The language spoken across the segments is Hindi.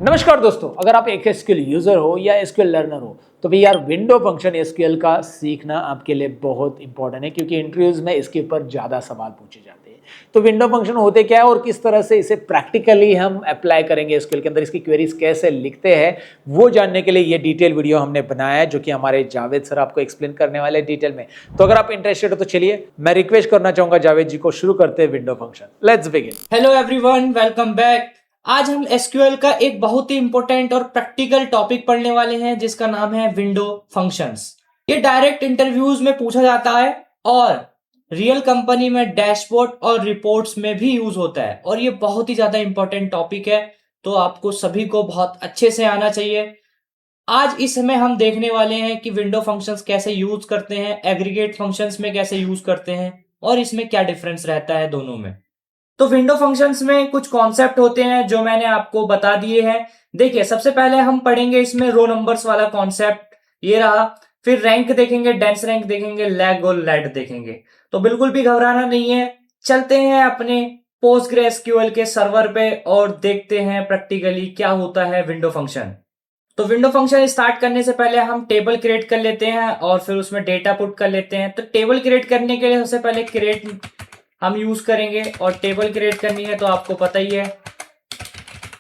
नमस्कार दोस्तों, अगर आप एक एसक्यूएल यूजर हो या एसक्यूएल लर्नर हो तो भी यार विंडो फंक्शन एसक्यूएल का सीखना आपके लिए बहुत इंपॉर्टेंट है, क्योंकि इंटरव्यूज में इसके ऊपर ज़्यादा सवाल पूछे जाते हैं। तो विंडो फंक्शन होते क्या है और किस तरह से इसे प्रैक्टिकली हम अप्लाई करेंगे एसक्यूएल के अंदर, इसकी क्वेरीज कैसे लिखते हैं, वो जानने के लिए ये डिटेल वीडियो हमने बनाया है, जो कि हमारे जावेद सर आपको एक्सप्लेन करने वाले हैं डिटेल में। तो अगर आप इंटरेस्टेड हो तो चलिए मैं रिक्वेस्ट करना चाहूंगा जावेद जी को, शुरू करते हैं window function. Let's begin. Hello everyone, welcome back. आज हम एसक्यूएल का एक बहुत ही इंपॉर्टेंट और प्रैक्टिकल टॉपिक पढ़ने वाले हैं जिसका नाम है विंडो फंक्शंस। ये डायरेक्ट इंटरव्यूज में पूछा जाता है और रियल कंपनी में डैशबोर्ड और रिपोर्ट्स में भी यूज होता है, और ये बहुत ही ज्यादा इंपॉर्टेंट टॉपिक है, तो आपको सभी को बहुत अच्छे से आना चाहिए। आज इसमें हम देखने वाले हैं कि विंडो फंक्शंस कैसे यूज करते हैं, एग्रीगेट फंक्शंस में कैसे यूज करते हैं और इसमें क्या डिफरेंस रहता है दोनों में। तो विंडो फंक्शंस में कुछ कॉन्सेप्ट होते हैं जो मैंने आपको बता दिए हैं। देखिए, सबसे पहले हम पढ़ेंगे इसमें रो नंबर्स वाला कॉन्सेप्ट, ये रहा। फिर रैंक देखेंगे, डेंस रैंक देखेंगे, लैग और लैड देखेंगे। तो बिल्कुल भी घबराना नहीं है, चलते हैं अपने पोस्टग्रेसक्यूएल के सर्वर पे और देखते हैं प्रैक्टिकली क्या होता है विंडो फंक्शन। तो विंडो फंक्शन स्टार्ट करने से पहले हम टेबल क्रिएट कर लेते हैं और फिर उसमें डेटा पुट कर लेते हैं। तो टेबल क्रिएट करने के लिए सबसे पहले क्रिएट हम यूज करेंगे, और टेबल क्रिएट करनी है तो आपको पता ही है,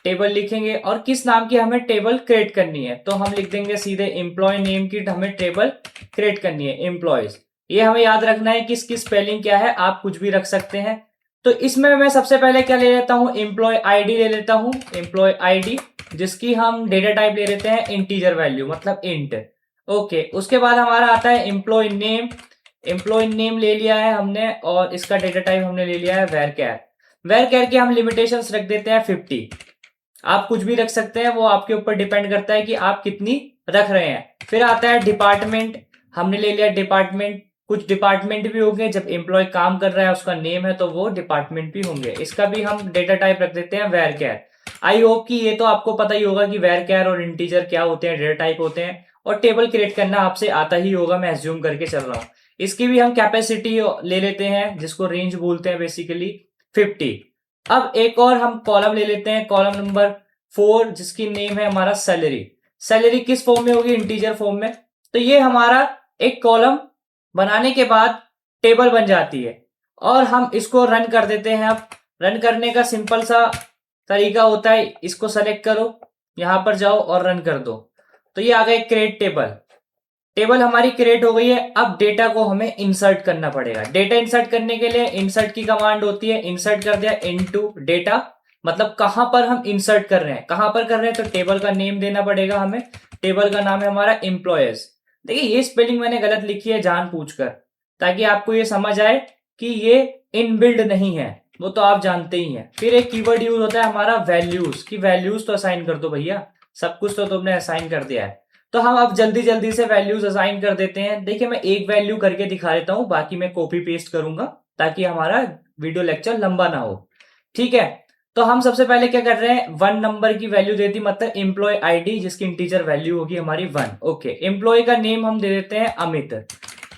टेबल लिखेंगे और किस नाम की हमें टेबल क्रिएट करनी है। तो हम लिख देंगे सीधे एम्प्लॉय नेम की हमें टेबल क्रिएट करनी है, एम्प्लॉयज। ये हमें याद रखना है कि इसकी स्पेलिंग क्या है, आप कुछ भी रख सकते हैं। तो इसमें मैं सबसे पहले क्या ले लेता हूं, एम्प्लॉय आईडी ले लेता हूं, एम्प्लॉय आईडी, जिसकी हम डेटा टाइप ले लेते हैं इंटीजर वैल्यू, मतलब इंट। ओके, उसके बाद हमारा आता है एम्प्लॉय नेम। एम्प्लॉय नेम ले लिया है हमने और इसका डेटा टाइप हमने ले लिया है वैरचर। वैरचर की हम लिमिटेशंस रख देते हैं 50। आप कुछ भी रख सकते हैं, वो आपके ऊपर डिपेंड करता है कि आप कितनी रख रहे हैं। फिर आता है डिपार्टमेंट, हमने ले लिया डिपार्टमेंट। कुछ डिपार्टमेंट भी होंगे, जब एम्प्लॉय काम कर रहा है उसका नेम है तो वो डिपार्टमेंट भी होंगे। इसका भी हम डेटा टाइप रख देते हैं वैरचर। आई होप कि ये तो आपको पता ही होगा कि वैरचर और इंटीजर क्या होते हैं, डेटा टाइप होते हैं, और टेबल क्रिएट करना आपसे आता ही होगा, मैं एज्यूम करके चल रहा हूँ। इसकी भी हम कैपेसिटी ले लेते हैं, जिसको रेंज बोलते हैं बेसिकली, 50। अब एक और हम कॉलम ले लेते हैं, कॉलम नंबर 4, जिसकी नेम है हमारा सैलरी। सैलरी किस फॉर्म में होगी, इंटीजर फॉर्म में। तो ये हमारा एक कॉलम बनाने के बाद टेबल बन जाती है, और हम इसको रन कर देते हैं। अब रन करने का सिंपल सा तरीका होता है, इसको सेलेक्ट करो, यहां पर जाओ और रन कर दो। तो ये आ गया क्रिएट टेबल। टेबल हमारी क्रिएट हो गई है। अब डेटा को हमें इंसर्ट करना पड़ेगा। डेटा इंसर्ट करने के लिए इंसर्ट की कमांड होती है, इंसर्ट कर दिया इनटू डेटा, मतलब कहां पर हम इंसर्ट कर रहे हैं, कहां पर कर रहे हैं, तो टेबल का नेम देना पड़ेगा हमें। टेबल का नाम है हमारा एम्प्लॉयर्स। देखिए, ये स्पेलिंग मैंने गलत लिखी है जानबूझकर, ताकि आपको ये समझ आए कि ये इनबिल्ड नहीं है, वो तो आप जानते ही हैं। फिर एक कीवर्ड यूज होता है हमारा वैल्यूज, की वैल्यूज तो असाइन कर दो भैया, सब कुछ तो तुमने असाइन कर दिया है। तो हम अब जल्दी जल्दी से वैल्यूज असाइन कर देते हैं। देखिए, मैं एक वैल्यू करके दिखा देता हूं, बाकी मैं कॉपी पेस्ट करूंगा ताकि हमारा वीडियो लेक्चर लंबा ना हो। ठीक है, तो हम सबसे पहले क्या कर रहे हैं, 1 नंबर की वैल्यू दे दी, मतलब एम्प्लॉय आईडी, जिसकी इंटीजर वैल्यू होगी हमारी 1। ओके, एम्प्लॉय का नेम हम दे देते हैं अमित।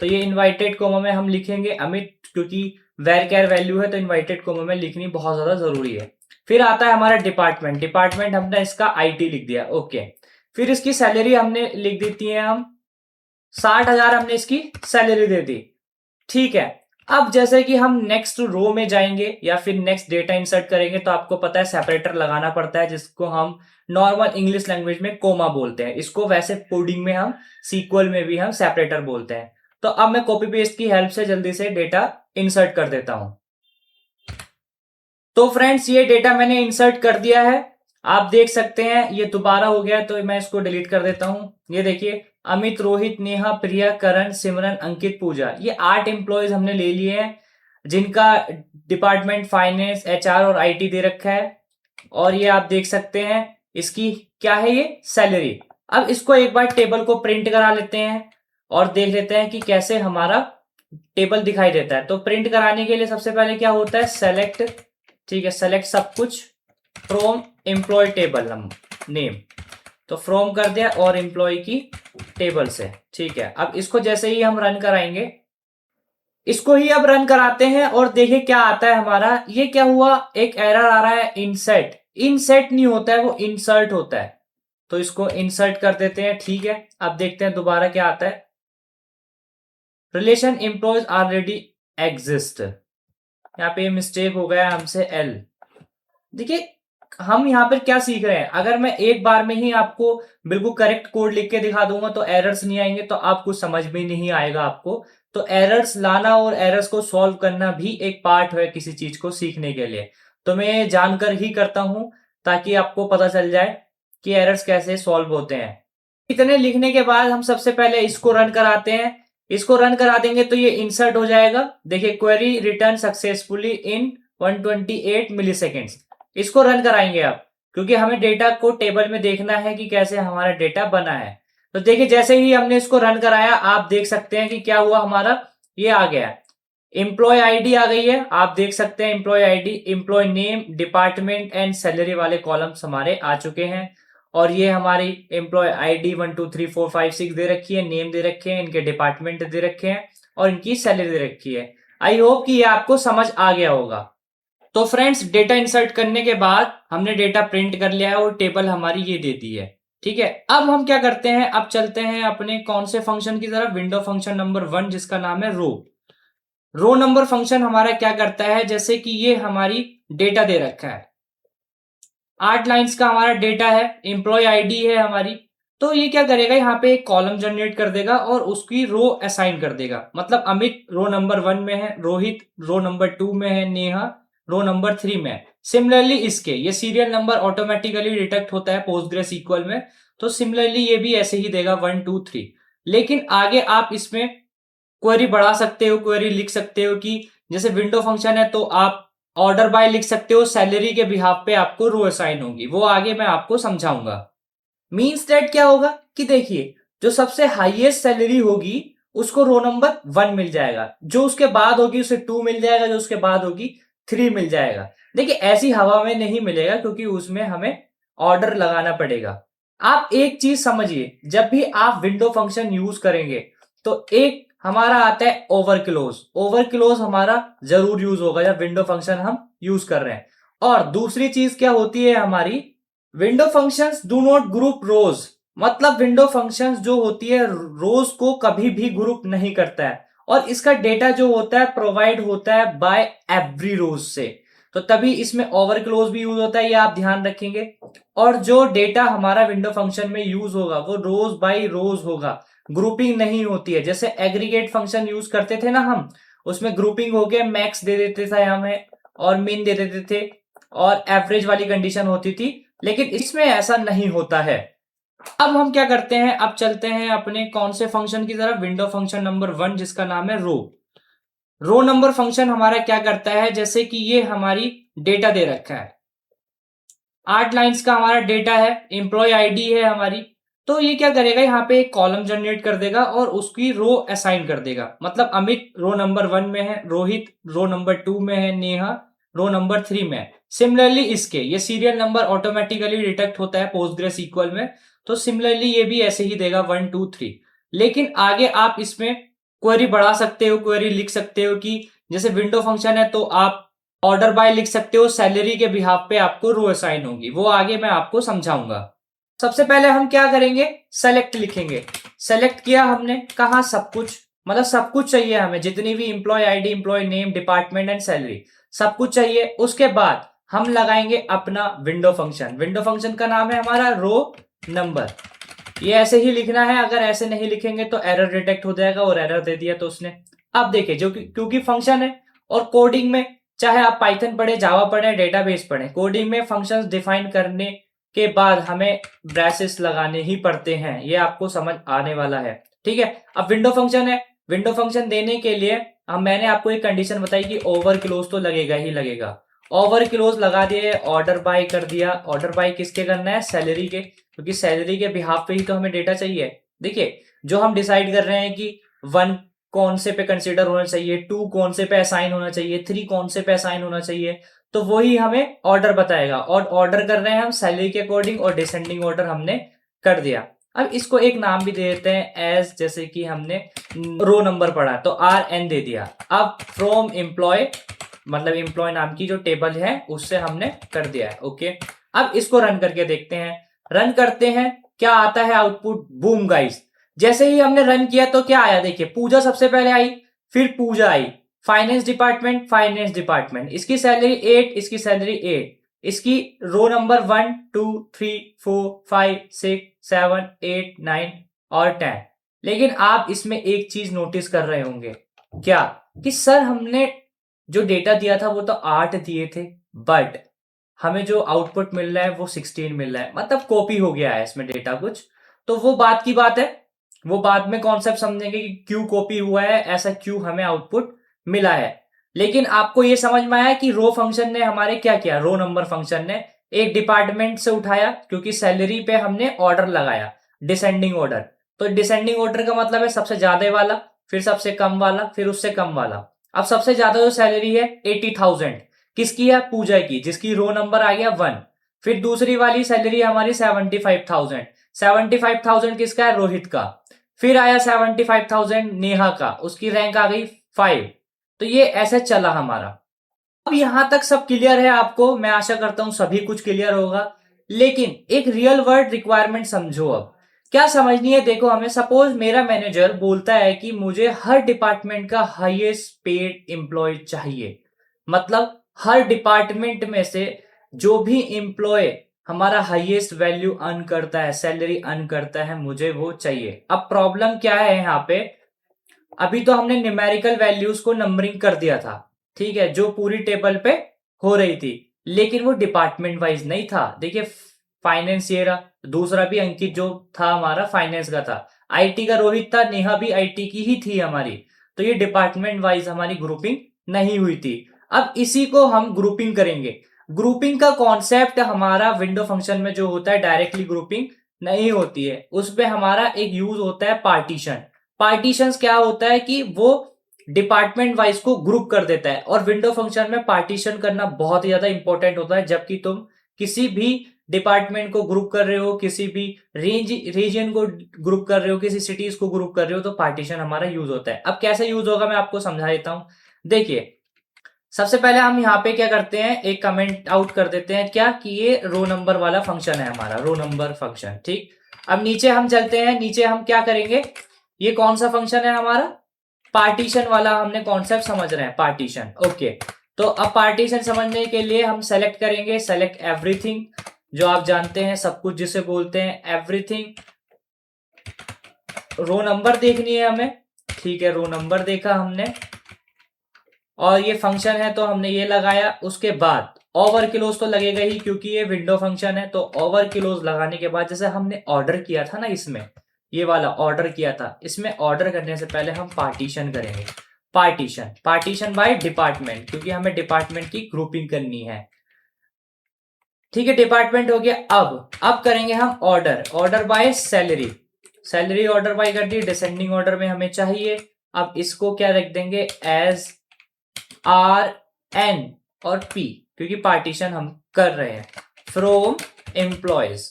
तो ये इन्वाइटेड कोमा में हम लिखेंगे अमित, क्योंकि वैरचर वैल्यू है तो इन्वाइटेड कोमा में लिखनी बहुत ज्यादा जरूरी है। फिर आता है हमारा डिपार्टमेंट। डिपार्टमेंट हमने इसका आईटी लिख दिया। ओके, फिर इसकी सैलरी हमने लिख देती है हम 60,000, हमने इसकी सैलरी दे दी। ठीक है, अब जैसे कि हम नेक्स्ट रो में जाएंगे या फिर नेक्स्ट डेटा इंसर्ट करेंगे, तो आपको पता है सेपरेटर लगाना पड़ता है, जिसको हम नॉर्मल इंग्लिश लैंग्वेज में कोमा बोलते हैं। इसको वैसे कोडिंग में हम, सीक्वल में भी हम सेपरेटर बोलते हैं। तो अब मैं कॉपी पेस्ट की हेल्प से जल्दी से डेटा इंसर्ट कर देता हूं। तो फ्रेंड्स, ये डेटा मैंने इंसर्ट कर दिया है, आप देख सकते हैं। ये दोबारा हो गया तो मैं इसको डिलीट कर देता हूं। ये देखिए, अमित, रोहित, नेहा, प्रिया, करण, सिमरन, अंकित, पूजा, ये 8 एम्प्लॉयज हमने ले लिए हैं, जिनका डिपार्टमेंट फाइनेंस, एचआर और आईटी दे रखा है। और ये आप देख सकते हैं, इसकी क्या है, ये सैलरी। अब इसको एक बार टेबल को प्रिंट करा लेते हैं और देख लेते हैं कि कैसे हमारा टेबल दिखाई देता है। तो प्रिंट कराने के लिए सबसे पहले क्या होता है, सेलेक्ट। ठीक है, सेलेक्ट सब कुछ फ्रॉम एम्प्लॉय टेबल नेम, तो फ्रॉम कर दिया और एम्प्लॉय की टेबल से। ठीक है, अब इसको जैसे ही हम रन कराएंगे, इसको ही अब रन कराते हैं और देखिए क्या आता है हमारा। ये क्या हुआ, एक एरर आ रहा है, इंसर्ट इनसेट नहीं होता है, वो इंसर्ट होता है। तो इसको इंसर्ट कर देते हैं, ठीक है। अब देखते हैं दोबारा क्या आता है। रिलेशन एम्प्लॉयज ऑलरेडी एग्जिस्ट, यहाँ पे मिस्टेक हो गया हमसे एल। देखिए हम यहाँ पर क्या सीख रहे हैं, अगर मैं एक बार में ही आपको बिल्कुल करेक्ट कोड लिख के दिखा दूंगा तो एरर्स नहीं आएंगे, तो आप कुछ समझ में नहीं आएगा आपको। तो एरर्स लाना और एरर्स को सॉल्व करना भी एक पार्ट है किसी चीज को सीखने के लिए। तो मैं जानकर ही करता हूं ताकि आपको पता चल जाए कि एरर्स कैसे सॉल्व होते हैं। इतने लिखने के बाद हम सबसे पहले इसको रन कराते हैं। इसको रन करा देंगे तो ये इंसर्ट हो जाएगा। देखिए क्वेरी रिटर्न सक्सेसफुली इन 128 मिलीसेकेंड्स। इसको रन कराएंगे आप, क्योंकि हमें डेटा को टेबल में देखना है कि कैसे हमारा डेटा बना है। तो देखिए जैसे ही हमने इसको रन कराया आप देख सकते हैं कि क्या हुआ, हमारा ये आ गया, एम्प्लॉय आईडी आ गई है। आप देख सकते हैं employee ID, employee name, department and salary वाले कॉलम्स हमारे आ चुके हैं। और ये हमारी एम्प्लॉय आईडी 1 2 3 4 5 6 दे रखी है, नेम दे रखे हैं, इनके डिपार्टमेंट दे रखे हैं और इनकी सैलरी दे रखी है। आई होप कि ये आपको समझ आ गया होगा। तो फ्रेंड्स डेटा इंसर्ट करने के बाद हमने डेटा प्रिंट कर लिया है और टेबल हमारी ये दे दी है, ठीक है। अब हम क्या करते हैं, अब चलते हैं अपने कौन से फंक्शन की तरफ, विंडो फंक्शन नंबर 1 जिसका नाम है रो। रो नंबर फंक्शन हमारा क्या करता है, जैसे कि ये हमारी डेटा दे रखा है, 8 लाइंस का हमारा डेटा है, एम्प्लॉय आईडी है हमारी। तो ये क्या करेगा, यहाँ पे एक कॉलम जनरेट कर देगा और उसकी रो असाइन कर देगा। मतलब अमित रो नंबर 1 में है, रोहित रो नंबर 2 में है, नेहा रो नंबर 3 में है। सिमिलरली इसके ये सीरियल नंबर ऑटोमेटिकली डिटेक्ट होता है पोस्टग्रेस इक्वल में, तो सिमिलरली ये भी ऐसे ही देगा 1 2 3। लेकिन आगे आप इसमें क्वेरी बढ़ा सकते हो, क्वेरी लिख सकते हो कि जैसे विंडो फंक्शन है तो आप ऑर्डर बाय लिख सकते हो, सैलरी के बिहाफ पे आपको रो असाइन होगी, वो आगे मैं आपको समझाऊंगा। मींस दैट क्या होगा कि देखिए जो सबसे हाईएस्ट सैलरी होगी उसको रो नंबर 1 मिल जाएगा, जो उसके बाद होगी उसे 2 मिल जाएगा, जो उसके बाद होगी 3 मिल जाएगा। देखिए ऐसी हवा में नहीं मिलेगा क्योंकि उसमें हमें ऑर्डर लगाना पड़ेगा। आप एक चीज समझिए, जब भी आप विंडो फंक्शन यूज करेंगे तो एक हमारा आता है ओवर क्लोज। ओवर क्लोज हमारा जरूर यूज होगा जब विंडो फंक्शन हम यूज कर रहे हैं। और दूसरी चीज क्या होती है हमारी, window functions do not group rows. मतलब विंडो फंक्शंस जो होती है रोज को कभी भी ग्रुप नहीं करता है, और इसका डेटा जो होता है प्रोवाइड होता है बाय एवरी रोज से। तो तभी इसमें ओवर क्लोज भी यूज होता है, ये आप ध्यान रखेंगे। और जो डेटा हमारा विंडो फंक्शन में यूज होगा वो रोज बाय रोज होगा, ग्रुपिंग नहीं होती है। जैसे एग्रीगेट फंक्शन यूज करते थे ना हम, उसमें ग्रुपिंग होके मैक्स दे देते थे हमें और मिन दे देते थे और एवरेज वाली कंडीशन होती थी, लेकिन इसमें ऐसा नहीं होता है। अब हम क्या करते हैं, अब चलते हैं अपने कौन से फंक्शन की तरफ, विंडो फंक्शन नंबर 1 जिसका नाम है रो। रो नंबर फंक्शन हमारा क्या करता है, जैसे कि ये हमारी डेटा दे रखा है, 8 लाइंस का हमारा डेटा है, एम्प्लॉय आईडी है हमारी। तो ये क्या करेगा, यहाँ पे एक कॉलम जनरेट कर देगा और उसकी रो असाइन कर देगा। मतलब अमित रो नंबर 1 में है, रोहित रो नंबर 2 में है, नेहा रो नंबर 3 में है। सिमिलरली इसके ये सीरियल नंबर ऑटोमेटिकली डिटेक्ट होता है पोस्टग्रेस इक्वल में, तो सिमिलरली ये भी ऐसे ही देगा 1 2 3। लेकिन आगे आप इसमें क्वेरी बढ़ा सकते हो, क्वेरी लिख सकते हो कि जैसे विंडो फंक्शन है तो आप ऑर्डर बाय लिख सकते हो, सैलरी के बिहाफ पे आपको रो असाइन होगी, वो आगे मैं आपको समझाऊंगा। सबसे पहले हम क्या करेंगे, सेलेक्ट लिखेंगे। सेलेक्ट किया हमने, कहा सब कुछ, मतलब सब कुछ चाहिए हमें, जितनी भी employee ID, employee name, department and salary सब कुछ चाहिए। उसके बाद हम लगाएंगे अपना विंडो फंक्शन। विंडो फंक्शन का नाम है हमारा रो नंबर। ये ऐसे ही लिखना है, अगर ऐसे नहीं लिखेंगे तो एरर डिटेक्ट हो जाएगा, और एरर दे दिया तो उसने। अब देखिए जो क्योंकि फंक्शन है और कोडिंग में, चाहे आप पाइथन पढ़े, जावा पढ़े, डेटाबेस पढ़े, कोडिंग में फंक्शंस डिफाइन करने के बाद हमें ब्रैसेस लगाने ही पड़ते हैं, ये आपको समझ आने वाला है, ठीक है। अब विंडो फंक्शन है, विंडो फंक्शन देने के लिए अब मैंने आपको एक कंडीशन बताई कि ओवर क्लोज तो लगेगा ही लगेगा। ओवर क्लोज लगा दिए, ऑर्डर बाय कर दिया। ऑर्डर बाय किसके करना है, सैलरी के, क्योंकि सैलरी के बिहाफ पे ही तो हमें डेटा चाहिए। देखिए जो हम डिसाइड कर रहे हैं कि 1 कौन से पे कंसीडर होना चाहिए, 2 कौन से पे असाइन होना चाहिए, 3 कौन से पे असाइन होना चाहिए, तो वही हमें ऑर्डर बताएगा। और ऑर्डर कर रहे हैं हम सैलरी के अकॉर्डिंग, और डिसेंडिंग ऑर्डर हमने कर दिया। अब इसको एक नाम भी दे देते हैं एज, जैसे कि हमने रो नंबर पढ़ा तो RN दे दिया। अब फ्रॉम एम्प्लॉय, मतलब एम्प्लॉय नाम की जो टेबल है उससे हमने कर दिया है, ओके। अब इसको रन करके देखते हैं। रन करते हैं, क्या आता है आउटपुट? बूम गाइस, जैसे ही हमने रन किया तो क्या आया? देखिए पूजा सबसे पहले आई, फिर पूजा आई, फाइनेंस डिपार्टमेंट, इसकी सैलरी 8, इसकी सैलरी 8, इसकी रो नंबर 1 2 3 4 5 6 7 8 9 और 10। लेकिन आप इसमें एक चीज नोटिस कर रहे होंगे, क्या कि सर हमने जो डेटा दिया था वो तो 8 दिए थे, बट हमें जो आउटपुट मिल रहा है वो 16 मिल रहा है, मतलब कॉपी हो गया है इसमें डेटा कुछ। तो वो बात की बात है, वो बाद में कॉन्सेप्ट समझेंगे कि क्यों कॉपी हुआ है, ऐसा क्यों हमें आउटपुट मिला है। लेकिन आपको ये समझ में आया कि रो फंक्शन ने हमारे क्या किया? रो नंबर फंक्शन ने एक डिपार्टमेंट से उठाया, क्योंकि सैलरी पे हमने ऑर्डर लगाया, डिसेंडिंग ऑर्डर। तो डिसेंडिंग ऑर्डर का मतलब है सबसे ज्यादा वाला, फिर सबसे कम वाला, फिर उससे कम वाला। अब सबसे ज्यादा जो सैलरी है 80,000 किसकी है? पूजा की, जिसकी रो नंबर आ गया 1। फिर दूसरी वाली सैलरी हमारी 75,000, 75,000 किसका है? रोहित का। फिर आया 75,000 नेहा का, उसकी रैंक आ गई 5। तो ये ऐसे चला हमारा। अब यहां तक सब क्लियर है आपको? मैं आशा करता हूं सभी कुछ क्लियर होगा। लेकिन एक रियल वर्ल्ड रिक्वायरमेंट समझो। अब क्या समझनी है? देखो, हमें सपोज मेरा मैनेजर बोलता है कि मुझे हर डिपार्टमेंट का हाईएस्ट पेड एम्प्लॉय चाहिए, मतलब हर डिपार्टमेंट में से जो भी एम्प्लॉय हमारा हाईएस्ट वैल्यू अर्न करता है, सैलरी अर्न करता है, मुझे वो चाहिए। अब प्रॉब्लम क्या है यहाँ पे? अभी तो हमने न्यूमेरिकल वैल्यूज को नंबरिंग कर दिया था, ठीक है, जो पूरी टेबल पे हो रही थी, लेकिन वो डिपार्टमेंट वाइज नहीं था। देखिए फाइनेंस ये रहा, दूसरा भी अंकित जो था हमारा फाइनेंस का था, आईटी का रोहित था, नेहा भी आईटी की ही थी हमारी। तो ये डिपार्टमेंट वाइज हमारी ग्रुपिंग नहीं हुई थी। अब इसी को हम ग्रुपिंग करेंगे। ग्रुपिंग का कॉन्सेप्ट हमारा विंडो फंक्शन में जो होता है, डायरेक्टली ग्रुपिंग नहीं होती है, उसमें हमारा एक यूज होता है पार्टीशन। पार्टीशंस क्या होता है कि वो डिपार्टमेंट वाइज को ग्रुप कर देता है, और विंडो फंक्शन में पार्टीशन करना बहुत ही ज्यादा इंपॉर्टेंट होता है। जबकि तुम किसी भी डिपार्टमेंट को ग्रुप कर रहे हो, किसी भी रीजन को ग्रुप कर रहे हो, किसी सिटीज को ग्रुप कर रहे हो, तो पार्टीशन हमारा यूज होता है। अब कैसे यूज होगा मैं आपको समझा देता हूं। देखिए सबसे पहले हम यहाँ पे क्या करते हैं, एक कमेंट आउट कर देते हैं, क्या कि ये रो नंबर वाला फंक्शन है हमारा, रो नंबर फंक्शन, ठीक। अब नीचे हम चलते हैं, नीचे हम क्या करेंगे, ये कौन सा फंक्शन है हमारा? पार्टीशन वाला हमने कॉन्सेप्ट समझ रहे हैं, पार्टीशन, ओके। तो अब पार्टीशन समझने के लिए हम सेलेक्ट करेंगे, सेलेक्ट एवरीथिंग, जो आप जानते हैं सब कुछ जिसे बोलते हैं एवरीथिंग। रो नंबर देखनी है हमें, ठीक है, रो नंबर देखा हमने, और ये फंक्शन है तो हमने ये लगाया। उसके बाद ओवर क्लोज तो लगेगा ही, क्योंकि ये विंडो फंक्शन है। तो ओवर क्लोज लगाने के बाद, जैसे हमने ऑर्डर किया था ना, इसमें ये वाला ऑर्डर किया था, इसमें ऑर्डर करने से पहले हम पार्टीशन करेंगे। पार्टीशन बाय डिपार्टमेंट, क्योंकि हमें डिपार्टमेंट की ग्रुपिंग करनी है, ठीक है। डिपार्टमेंट हो गया। अब करेंगे हम order by salary order by कर दी, डिसेंडिंग ऑर्डर में हमें चाहिए। अब इसको क्या रख देंगे? एज आर एन और पी, क्योंकि पार्टीशन हम कर रहे हैं। फ्रॉम एम्प्लॉयज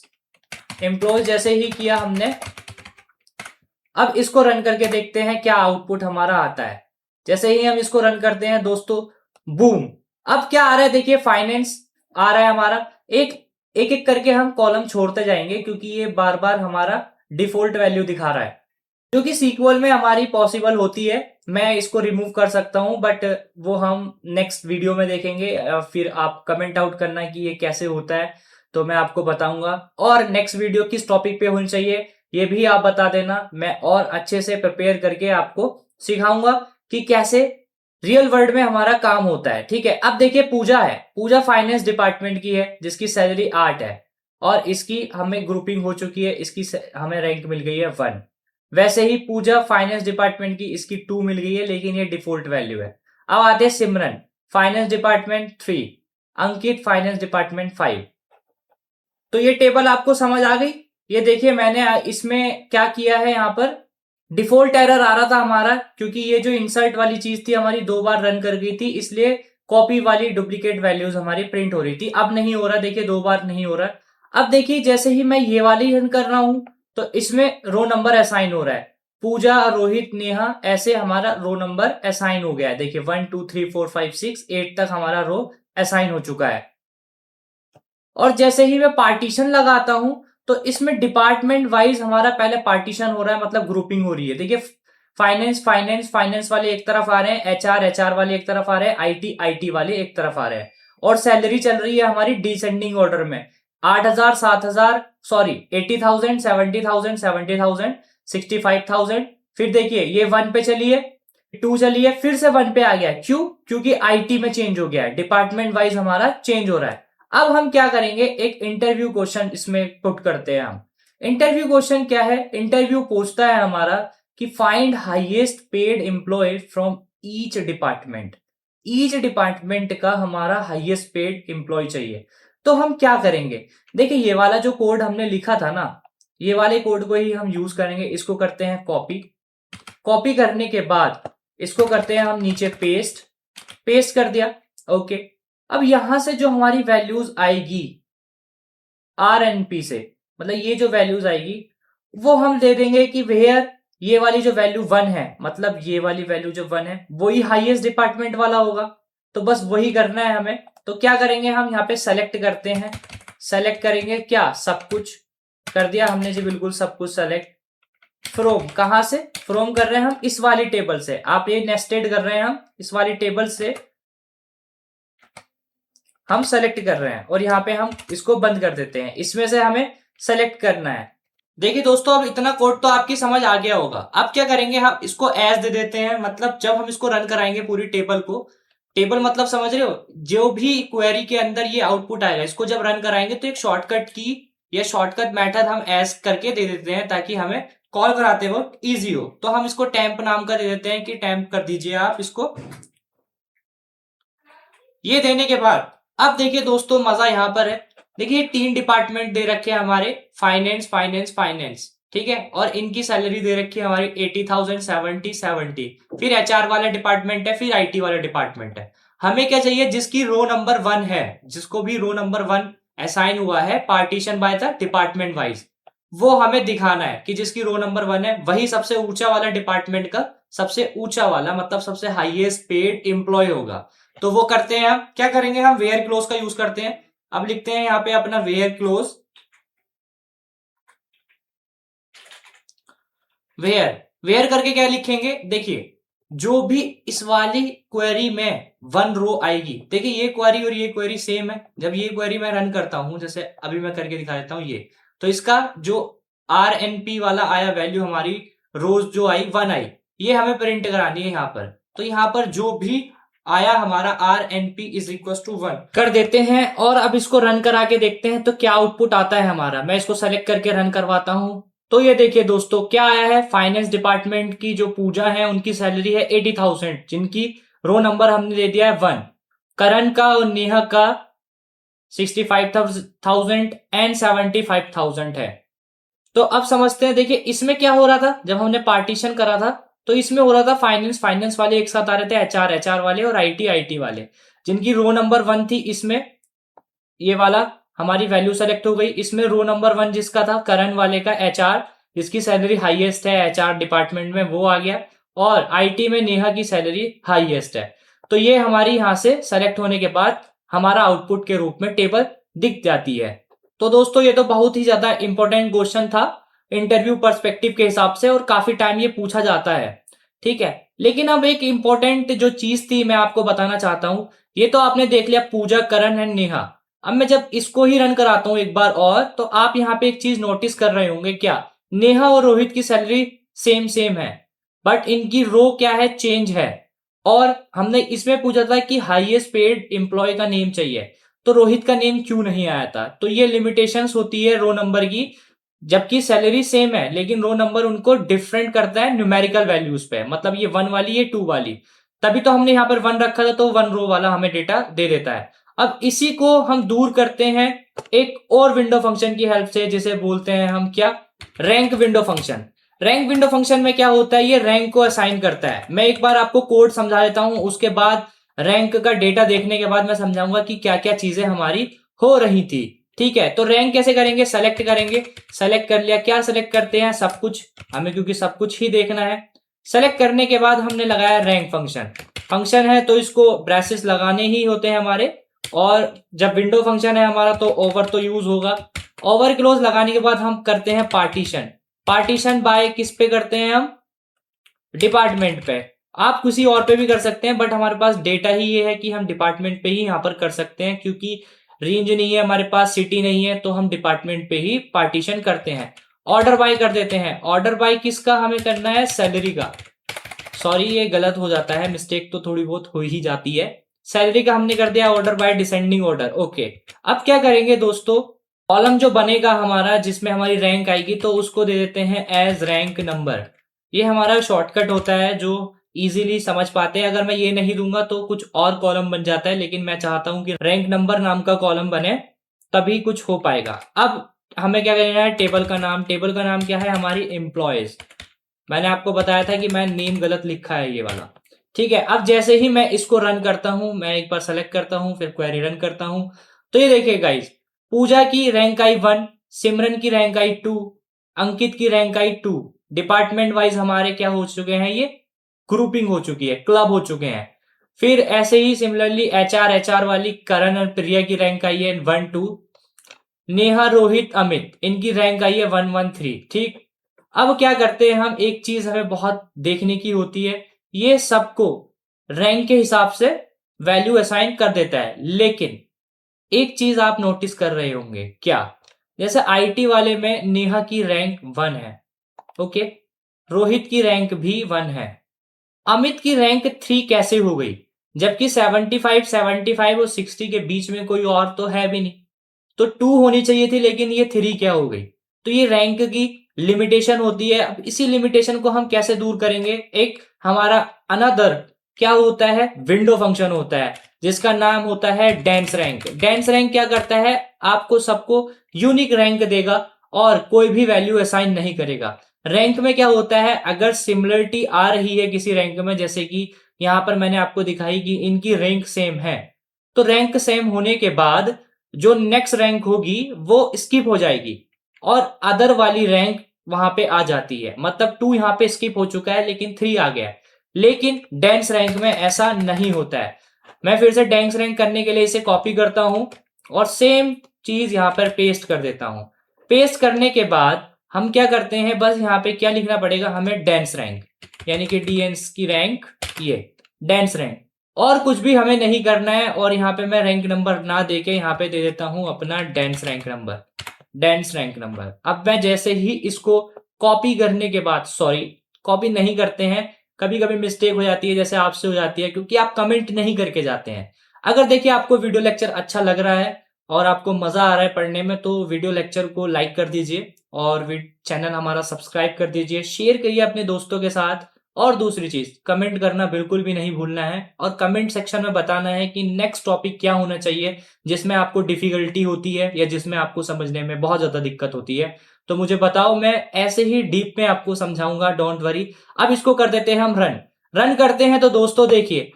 जैसे ही किया हमने, अब इसको रन करके देखते हैं क्या आउटपुट हमारा आता है। जैसे ही हम इसको रन करते हैं दोस्तों, बूम, अब क्या आ रहा है? देखिए फाइनेंस आ रहा है हमारा। एक एक करके हम कॉलम छोड़ते जाएंगे, क्योंकि ये बार बार हमारा डिफॉल्ट वैल्यू दिखा रहा है, जो कि सीक्वल में हमारी पॉसिबल होती है। मैं इसको रिमूव कर सकता हूं, बट वो हम नेक्स्ट वीडियो में देखेंगे। फिर आप कमेंट आउट करना कि ये कैसे होता है, तो मैं आपको बताऊंगा। और नेक्स्ट वीडियो किस टॉपिक पे होनी चाहिए ये भी आप बता देना, मैं और अच्छे से प्रिपेयर करके आपको सिखाऊंगा कि कैसे रियल वर्ल्ड में हमारा काम होता है, ठीक है। अब देखिए पूजा है, पूजा फाइनेंस डिपार्टमेंट की है, जिसकी सैलरी 8 है, और इसकी हमें ग्रुपिंग हो चुकी है, इसकी हमें रैंक मिल गई है 1। वैसे ही पूजा फाइनेंस डिपार्टमेंट की, इसकी 2 मिल गई है, लेकिन ये डिफॉल्ट वैल्यू है। अब आते हैं सिमरन, फाइनेंस डिपार्टमेंट 3, अंकित फाइनेंस डिपार्टमेंट 5। तो ये टेबल आपको समझ आ गई? ये देखिए मैंने इसमें क्या किया है, यहाँ पर डिफॉल्ट एरर आ रहा था हमारा, क्योंकि ये जो इंसर्ट वाली चीज थी हमारी 2 बार रन कर गई थी, इसलिए कॉपी वाली डुप्लीकेट वैल्यूज हमारी प्रिंट हो रही थी। अब नहीं हो रहा, देखिए 2 बार नहीं हो रहा। अब देखिए जैसे ही मैं ये वाली रन कर रहा हूं, तो इसमें रो नंबर असाइन हो रहा है, पूजा, रोहित, नेहा, ऐसे हमारा रो नंबर असाइन हो गया है। देखिए 1 2 3 4 5 6 8 तक हमारा रो असाइन हो चुका है। और जैसे ही मैं पार्टीशन लगाता हूं तो इसमें डिपार्टमेंट वाइज हमारा पहले पार्टीशन हो रहा है, मतलब ग्रुपिंग हो रही है। देखिए फाइनेंस वाले एक तरफ आ रहे हैं, एचआर वाले एक तरफ आ रहे हैं, आईटी वाले एक तरफ आ रहे हैं, और सैलरी चल रही है हमारी डिसेंडिंग ऑर्डर में। 8,000, 7,000, सॉरी 80,000, 70,000, 70,000, 65,000। फिर देखिए ये 1 पे चलिए, 2 चलिए, फिर से 1 पे आ गया। क्यों? क्योंकि आईटी में चेंज हो गया है, डिपार्टमेंट वाइज हमारा चेंज हो रहा है। अब हम क्या करेंगे, एक इंटरव्यू क्वेश्चन इसमें पुट करते हैं हम। इंटरव्यू क्वेश्चन क्या है? इंटरव्यू पूछता है हमारा कि find highest paid employee from each department. Each department का हमारा हाईएस्ट पेड एम्प्लॉय चाहिए। तो हम क्या करेंगे, देखिए ये वाला जो कोड हमने लिखा था ना, ये वाले कोड को ही हम यूज करेंगे। इसको करते हैं कॉपी। कॉपी करने के बाद इसको करते हैं हम नीचे पेस्ट। पेस्ट कर दिया, ओके। अब यहां से जो हमारी वैल्यूज आएगी आरएनपी से, मतलब ये जो वैल्यूज आएगी वो हम दे देंगे कि वेयर ये वाली जो वैल्यू 1 है, मतलब ये वाली वैल्यू जो 1 है वही हाईएस्ट डिपार्टमेंट वाला होगा। तो बस वही करना है हमें। तो क्या करेंगे हम, यहाँ पे सेलेक्ट करते हैं। सेलेक्ट करेंगे क्या, सब कुछ कर दिया हमने जी, बिल्कुल सब कुछ सेलेक्ट। फ्रॉम कहां से, फ्रॉम कर रहे हैं हम इस वाली टेबल से। आप ये नेस्टेड कर रहे हैं, हम इस वाली टेबल से हम सेलेक्ट कर रहे हैं, और यहाँ पे हम इसको बंद कर देते हैं। इसमें से हमें सेलेक्ट करना है। देखिए दोस्तों, अब इतना कोड तो आपकी समझ आ गया होगा। अब क्या करेंगे, हम इसको एज दे देते हैं, मतलब जब हम इसको रन कराएंगे पूरी टेबल को, टेबल मतलब समझ रहे हो, जो भी क्वेरी के अंदर ये आउटपुट आएगा इसको जब रन कराएंगे तो एक शॉर्टकट की या शॉर्टकट मेथड हम एज करके दे देते हैं ताकि हमें कॉल कराते वक्त इजी हो। तो हम इसको टेम्प नाम का दे देते हैं कि टेम्प कर दीजिए आप इसको। ये देने के बाद अब देखिए दोस्तों, मजा यहां पर है। देखिए 3 डिपार्टमेंट दे रखे हैं हमारे, फाइनेंस फाइनेंस फाइनेंस, ठीक है। और इनकी सैलरी दे रखी है हमारी 80,000, 70, 70। फिर एचआर वाला डिपार्टमेंट है, फिर आईटी वाला डिपार्टमेंट है। हमें क्या चाहिए, जिसकी रो नंबर 1 है, जिसको भी रो नंबर 1 असाइन हुआ है partition by the department wise, वो हमें दिखाना है कि जिसकी रो नंबर 1 है वही सबसे ऊंचा वाला डिपार्टमेंट का सबसे ऊंचा वाला, मतलब सबसे हाईएस्ट पेड एम्प्लॉय होगा। तो वो करते हैं, हम क्या करेंगे, हम वेयर क्लोज का यूज करते हैं। अब लिखते हैं यहाँ पे अपना वेयर क्लोज। वेयर करके क्या लिखेंगे, देखिए जो भी इस वाली क्वेरी में 1 रो आएगी, देखिए ये क्वेरी और ये क्वेरी सेम है। जब ये क्वेरी मैं रन करता हूं, जैसे अभी मैं करके दिखा देता हूं ये, तो इसका जो आरएनपी वाला आया वैल्यू, हमारी रोज जो आई 1 आई, ये हमें प्रिंट करानी है यहाँ पर। तो यहाँ पर जो भी आया हमारा R N P is equal to 1 कर देते हैं, और अब इसको रन करा के देखते हैं तो क्या आउटपुट आता है हमारा। मैं इसको सेलेक्ट करके रन करवाता हूं। तो ये देखिए दोस्तों क्या आया है, फाइनेंस डिपार्टमेंट की जो पूजा है उनकी सैलरी है 80,000, जिनकी रो नंबर हमने दे दिया है 1। करण का और नेहा का 65,000 एंड 75,000 है। तो अब समझते हैं, देखिए इसमें क्या हो रहा था, जब हमने पार्टीशन करा था तो इसमें हो रहा था फाइनेंस वाले एक साथ आ रहे थे, एचआर वाले और आईटी वाले, जिनकी रो नंबर 1 थी। इसमें ये वाला हमारी वैल्यू सेलेक्ट हो गई। इसमें रो नंबर 1 जिसका था करण वाले का एचआर, जिसकी सैलरी हाईएस्ट है एचआर डिपार्टमेंट में, वो आ गया। और आईटी में नेहा की सैलरी हाईएस्ट है। तो ये हमारी यहां से सेलेक्ट होने के बाद हमारा आउटपुट के रूप में टेबल दिख जाती है। तो दोस्तों ये तो बहुत ही ज्यादा इंपॉर्टेंट क्वेश्चन था इंटरव्यू पर्सपेक्टिव के हिसाब से, और काफी टाइम ये पूछा जाता है, ठीक है। लेकिन अब एक इंपॉर्टेंट जो चीज थी मैं आपको बताना चाहता हूं। ये तो आपने देख लिया पूजा, करण एंड नेहा। अब मैं जब इसको ही रन कराता हूं एक बार और, तो आप यहाँ पे एक चीज नोटिस कर रहे होंगे, क्या नेहा और रोहित की सैलरी सेम है, बट इनकी रो क्या है, चेंज है। और हमने इसमें पूछा था कि हाईएस्ट पेड एम्प्लॉय का नेम चाहिए, तो रोहित का नेम क्यों नहीं आया था। तो ये लिमिटेशंस होती है रो नंबर की, जबकि सैलरी सेम है लेकिन रो नंबर उनको डिफरेंट करता है न्यूमेरिकल वैल्यूज पे, मतलब ये 1 वाली, ये 2 वाली। तभी तो हमने यहाँ पर 1 रखा था, तो 1 रो वाला हमें डेटा दे देता है। अब इसी को हम दूर करते हैं एक और विंडो फंक्शन की हेल्प से, जिसे बोलते हैं हम क्या, rank window function. Rank window function में क्या होता है, ये रैंक को असाइन करता है। मैं एक बार आपको कोड समझा देता हूं, उसके बाद रैंक का डेटा देखने के बाद मैं समझाऊंगा कि क्या क्या चीजें हमारी हो रही थी, ठीक है। तो रैंक कैसे करेंगे, सेलेक्ट करेंगे। सेलेक्ट कर लिया, क्या सेलेक्ट करते हैं, सब कुछ, हमें क्योंकि सब कुछ ही देखना है। सेलेक्ट करने के बाद हमने लगाया रैंक फंक्शन। फंक्शन है तो इसको ब्रेसेस लगाने ही होते हैं हमारे, और जब विंडो फंक्शन है हमारा तो ओवर तो यूज होगा। ओवर क्लोज लगाने के बाद हम करते हैं पार्टीशन। पार्टीशन बाय किस पे करते हैं हम? डिपार्टमेंट पे। आप किसी और पे भी कर सकते हैं, बट हमारे पास डेटा ही ये है कि हम डिपार्टमेंट पे ही यहाँ पर कर सकते हैं, क्योंकि रेंज नहीं है हमारे पास, सिटी नहीं है, तो हम डिपार्टमेंट पे ही पार्टीशन करते हैं। ऑर्डर बाय कर देते हैं। ऑर्डर बाय किसका हमें करना है? सैलरी का। सॉरी ये गलत हो जाता है, मिस्टेक तो थोड़ी बहुत हो ही जाती है। सैलरी का हमने कर दिया order by descending order. Okay, अब क्या करेंगे दोस्तों, कॉलम जो बनेगा हमारा जिसमें हमारी रैंक आएगी तो उसको दे देते हैं एज रैंक नंबर। ये हमारा शॉर्टकट होता है जो इजीली समझ पाते हैं। अगर मैं ये नहीं दूंगा तो कुछ और कॉलम बन जाता है, लेकिन मैं चाहता हूं कि रैंक नंबर नाम का कॉलम बने, तभी कुछ हो पाएगा। अब हमें क्या करना है? टेबल का नाम। टेबल का नाम क्या है? हमारी एम्प्लॉयज। मैंने आपको बताया था कि मैं नेम गलत लिखा है ये वाला। ठीक है, अब जैसे ही मैं इसको रन करता हूं, मैं एक बार सेलेक्ट करता हूं, फिर क्वेरी रन करता हूं, तो ये देखिए गाइस, पूजा की रैंक आई 1, सिमरन की रैंक आई 2, अंकित की रैंक आई 2। डिपार्टमेंट वाइज हमारे क्या हो चुके हैं? ये ग्रुपिंग हो चुकी है, क्लब हो चुके हैं। फिर ऐसे ही सिमिलरली एचआर वाली करण और प्रिया की रैंक आई है 1 2। नेहा रोहित अमित इनकी रैंक आई है 1 1 3। ठीक, अब क्या करते हैं हम? एक चीज हमें बहुत देखने की होती है, ये सबको रैंक के हिसाब से वैल्यू असाइन कर देता है, लेकिन एक चीज आप नोटिस कर रहे होंगे क्या? जैसे आईटी वाले में नेहा की रैंक 1 है, ओके, रोहित की रैंक भी 1 है, अमित की रैंक 3 कैसे हो गई? जबकि 75 और 60 के बीच में कोई और तो है भी नहीं, तो 2 होनी चाहिए थी, लेकिन ये 3 क्या हो गई? तो ये रैंक की लिमिटेशन होती है। अब इसी लिमिटेशन को हम कैसे दूर करेंगे? एक हमारा अनदर क्या होता है? विंडो फंक्शन होता है जिसका नाम होता है डेंस रैंक। डेंस रैंक क्या करता है? आपको सबको यूनिक रैंक देगा और कोई भी वैल्यू असाइन नहीं करेगा। रैंक में क्या होता है? अगर सिमिलरिटी आ रही है किसी रैंक में, जैसे कि यहां पर मैंने आपको दिखाई कि इनकी रैंक सेम है, तो रैंक सेम होने के बाद जो नेक्स्ट रैंक होगी वो स्किप हो जाएगी और अदर वाली रैंक वहां पे आ जाती है। मतलब 2 यहां पे स्किप हो चुका है लेकिन 3 आ गया है। लेकिन डेंस रैंक में ऐसा नहीं होता है। मैं फिर से डेंस रैंक करने के लिए इसे कॉपी करता हूं और सेम चीज यहां पर पेस्ट कर देता हूं। पेस्ट करने के बाद हम क्या करते हैं? बस यहां पे क्या लिखना पड़ेगा हमें? डेंस रैंक, यानी कि डीएनस की रैंक, ये डेंस रैंक, और कुछ भी हमें नहीं करना है। और यहाँ पे मैं रैंक नंबर ना देके यहाँ पे दे देता हूं अपना dense rank number. Dense rank number. अब मैं जैसे ही इसको कॉपी करने के बाद, सॉरी कॉपी नहीं करते हैं, कभी कभी मिस्टेक हो जाती है, जैसे आपसे हो जाती है क्योंकि आप कमेंट नहीं करके जाते हैं। अगर देखिए आपको वीडियो लेक्चर अच्छा लग रहा है और आपको मजा आ रहा है पढ़ने में, तो वीडियो लेक्चर को लाइक कर दीजिए और चैनल हमारा सब्सक्राइब कर दीजिए, शेयर करिए अपने दोस्तों के साथ। और दूसरी चीज, कमेंट करना बिल्कुल भी नहीं भूलना है और कमेंट सेक्शन में बताना है कि नेक्स्ट टॉपिक क्या होना चाहिए जिसमें आपको डिफिकल्टी होती है या जिसमें आपको समझने में बहुत ज्यादा दिक्कत होती है। तो मुझे बताओ, मैं ऐसे ही डीप में आपको समझाऊंगा, डोंट वरी। अब इसको कर देते हैं हम रन। रन करते हैं तो दोस्तों देखिए,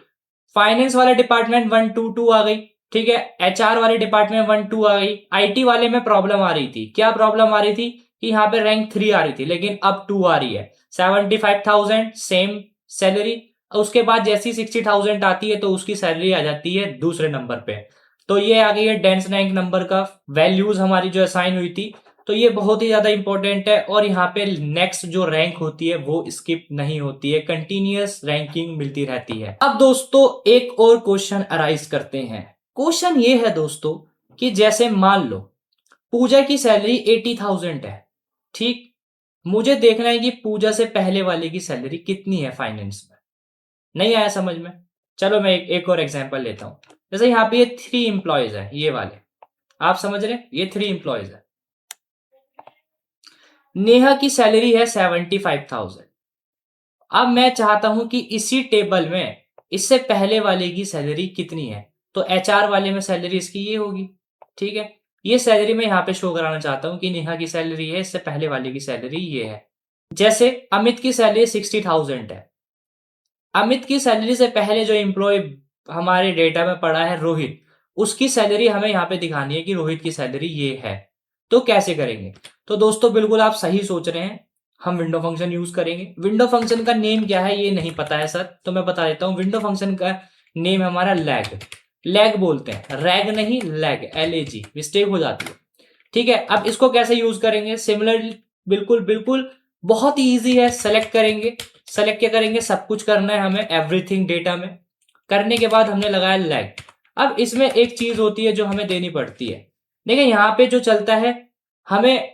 फाइनेंस वाले डिपार्टमेंट 1 2 2 आ गई, ठीक है, एचआर वाले डिपार्टमेंट 1 2 आ गई। आईटी वाले में प्रॉब्लम आ रही थी। क्या प्रॉब्लम आ रही थी? कि यहाँ पे रैंक 3 आ रही थी, लेकिन अब 2 आ रही है। 75,000 सेम सैलरी, उसके बाद जैसी 60,000 आती है तो उसकी सैलरी आ जाती है दूसरे नंबर पे। तो ये आ गई है डेंस रैंक नंबर का वैल्यूज हमारी जो असाइन हुई थी। तो ये बहुत ही ज्यादा इंपॉर्टेंट है और यहाँ पे नेक्स्ट जो रैंक होती है वो स्किप नहीं होती है, कंटिन्यूअस रैंकिंग मिलती रहती है। अब दोस्तों एक और क्वेश्चन अराइज करते हैं। क्वेश्चन ये है दोस्तों कि जैसे मान लो पूजा की सैलरी 80,000 है, ठीक, मुझे देखना है कि पूजा से पहले वाले की सैलरी कितनी है फाइनेंस में। नहीं आया समझ में? चलो मैं एक और एग्जांपल लेता हूं। जैसे यहाँ पे ये 3 एम्प्लॉयज है, ये वाले आप समझ रहे हैं, ये 3 एम्प्लॉयज है। नेहा की सैलरी है 75,000। अब मैं चाहता हूं कि इसी टेबल में इससे पहले वाले की सैलरी कितनी है, तो एचआर वाले में सैलरी इसकी ये होगी, ठीक है। ये सैलरी मैं यहाँ पे शो कराना चाहता हूं कि नेहा की सैलरी है, इससे पहले वाले की सैलरी ये है। जैसे अमित की सैलरी 60,000 है। अमित की सैलरी से पहले जो एम्प्लॉय हमारे डेटा में पड़ा है रोहित, उसकी सैलरी हमें यहाँ पे दिखानी है कि रोहित की सैलरी ये है। तो कैसे करेंगे? तो दोस्तों बिल्कुल आप सही सोच रहे हैं, हम विंडो फंक्शन यूज करेंगे। विंडो फंक्शन का नेम क्या है ये नहीं पता है सर, तो मैं बता देता हूं। विंडो फंक्शन का नेम है हमारा लैग। लैग बोलते हैं, रैग नहीं लैग, LAG, मिस्टेक हो जाती है। ठीक है, अब इसको कैसे यूज करेंगे, सिमिलरली बिल्कुल बिल्कुल बहुत ही ईजी है। सेलेक्ट करेंगे, सेलेक्ट क्या करेंगे, सब कुछ करना है हमें, एवरीथिंग डेटा में। करने के बाद हमने लगाया लैग। अब इसमें एक चीज होती है जो हमें देनी पड़ती है। देखिए यहाँ पे जो चलता है, हमें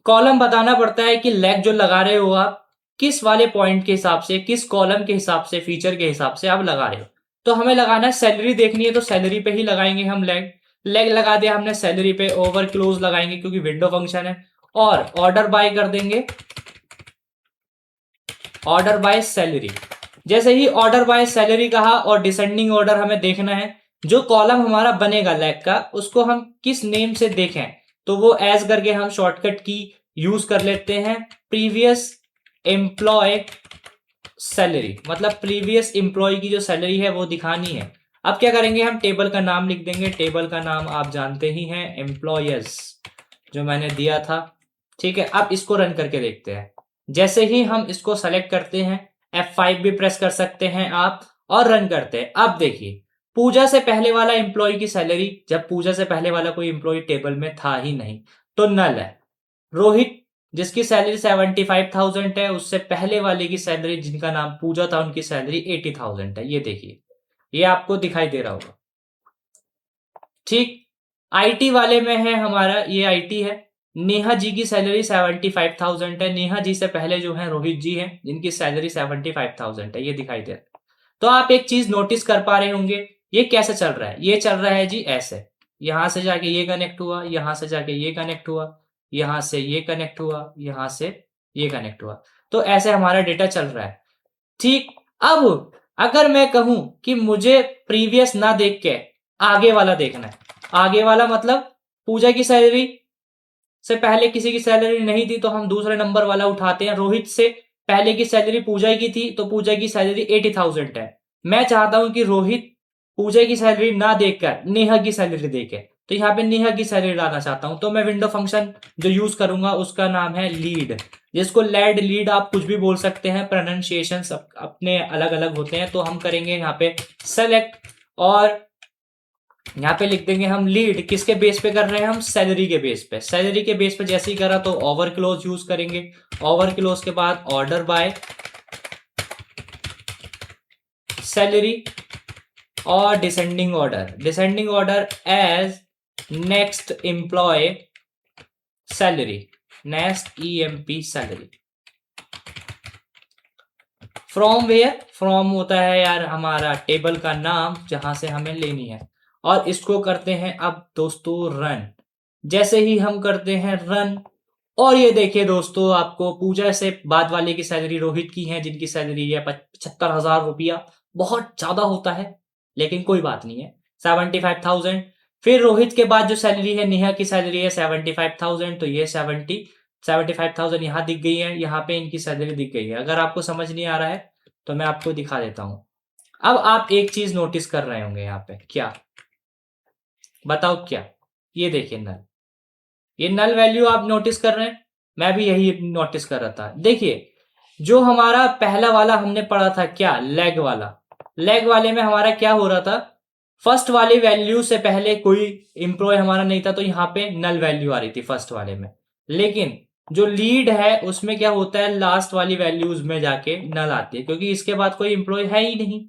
कॉलम बताना पड़ता है कि लैग जो लगा रहे हो आप किस वाले पॉइंट के हिसाब से, किस कॉलम के हिसाब से, फीचर के हिसाब से आप लगा रहे हो। तो हमें लगाना है सैलरी देखनी है तो सैलरी पे ही लगाएंगे हम लैग। लैग लगा दिया हमने सैलरी पे, ओवर क्लोज लगाएंगे क्योंकि विंडो फंक्शन है, और ऑर्डर बाय कर देंगे, ऑर्डर बाय सैलरी। जैसे ही ऑर्डर बाय सैलरी कहा और डिसेंडिंग ऑर्डर हमें देखना है, जो कॉलम हमारा बनेगा लैग का उसको हम किस नेम से देखें, तो वो एज करके हम शॉर्टकट की यूज कर लेते हैं, प्रीवियस एम्प्लॉय सैलरी, मतलब प्रीवियस एम्प्लॉय की जो सैलरी है वो दिखानी है। अब क्या करेंगे, हम टेबल का नाम लिख देंगे, टेबल का नाम आप जानते ही हैं, एम्प्लॉयर्स, जो मैंने दिया था। ठीक है, अब इसको रन करके देखते हैं। जैसे ही हम इसको सेलेक्ट करते हैं, F5 भी प्रेस कर सकते हैं आप, और रन करते हैं। अब देखिए पूजा से पहले वाला एम्प्लॉय की सैलरी, जब पूजा से पहले वाला कोई एम्प्लॉय टेबल में था ही नहीं तो नल है। रोहित जिसकी सैलरी 75,000 है, उससे पहले वाले की सैलरी जिनका नाम पूजा था उनकी सैलरी 80,000 है। ये देखिए, ये आपको दिखाई दे रहा होगा। ठीक, IT वाले में है हमारा, ये IT है, नेहा जी की सैलरी 75,000 है। नेहा जी से पहले जो है रोहित जी हैं जिनकी सैलरी 75,000 है, ये दिखाई दे रहा है। तो आप एक चीज नोटिस कर पा रहे होंगे, ये कैसे चल रहा है, ये चल रहा है जी ऐसे, यहां से जाके ये कनेक्ट हुआ, यहां से जाके ये कनेक्ट हुआ, यहां से ये कनेक्ट हुआ, यहां से ये कनेक्ट हुआ। तो ऐसे हमारा डेटा चल रहा है। ठीक, अब अगर मैं कहूं कि मुझे प्रीवियस ना देख के आगे वाला देखना है, आगे वाला मतलब पूजा की सैलरी से पहले किसी की सैलरी नहीं थी तो हम दूसरे नंबर वाला उठाते हैं। रोहित से पहले की सैलरी पूजा की थी तो पूजा की सैलरी 80,000 है। मैं चाहता हूं कि रोहित पूजा की सैलरी ना देखकर नेहा की सैलरी देखे, तो यहाँ पे नेहा की सैलरी लाना चाहता हूं, तो मैं विंडो फंक्शन जो यूज करूंगा उसका नाम है लीड, जिसको लैड लीड आप कुछ भी बोल सकते हैं, प्रोनाउंसिएशन अपने अलग अलग होते हैं। तो हम करेंगे यहाँ पे सेलेक्ट, और यहाँ पे लिख देंगे हम लीड, किसके बेस पे कर रहे हैं हम, सैलरी के बेस पे। सैलरी के बेस पे जैसे ही करा तो ओवर क्लोज यूज करेंगे, ओवर क्लोज के बाद ऑर्डर बाय सैलरी और descending order, descending order as next employee salary, next EMP salary. From where, from होता है यार हमारा टेबल का नाम जहां से हमें लेनी है, और इसको करते हैं अब दोस्तों रन। जैसे ही हम करते हैं रन, और ये देखिए दोस्तों, आपको पूजा से बाद वाले की सैलरी रोहित की है जिनकी सैलरी है 75,000 रुपया, बहुत ज्यादा होता है लेकिन कोई बात नहीं है, 75,000। फिर रोहित के बाद जो सैलरी है, नेहा की सैलरी है 75,000, तो ये 75,000 यहाँ दिख गई है, यहाँ पे इनकी सैलरी दिख गई है। अगर आपको समझ नहीं आ रहा है तो मैं आपको दिखा देता हूं। अब आप एक चीज नोटिस कर रहे होंगे यहाँ पे, क्या बताओ क्या, ये देखिए नल, ये नल वैल्यू आप नोटिस कर रहे हैं, मैं भी यही नोटिस कर रहा था। देखिए जो हमारा पहला वाला हमने पढ़ा था क्या, लैग वाला, लैग वाले में हमारा क्या हो रहा था, फर्स्ट वाली वैल्यू से पहले कोई एम्प्लॉय हमारा नहीं था तो यहाँ पे नल वैल्यू आ रही थी फर्स्ट वाले में। लेकिन जो लीड है उसमें क्या होता है, लास्ट वाली वैल्यूज में जाके नल आती है, क्योंकि इसके बाद कोई एम्प्लॉय है ही नहीं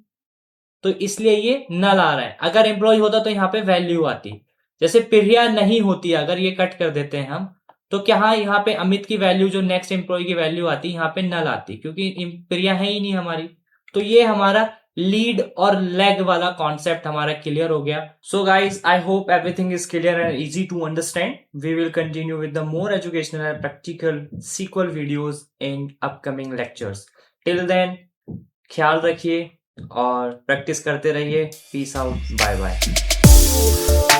तो इसलिए ये नल आ रहा है। अगर एम्प्लॉय होता तो यहाँ पे वैल्यू आती, जैसे प्रिया नहीं होती, अगर ये कट कर देते हैं हम तो क्या यहाँ पे अमित की वैल्यू जो नेक्स्ट एम्प्लॉय की वैल्यू आती, यहाँ पे नल आती, क्योंकि प्रिया है ही नहीं हमारी। तो ये हमारा लीड और लेग वाला कॉन्सेप्ट हमारा क्लियर हो गया। So guys, I hope everything is clear and easy to understand. We will continue with the more educational and practical sequel videos in upcoming lectures. Till then ख्याल रखिए और प्रैक्टिस करते रहिए। Peace out, bye bye.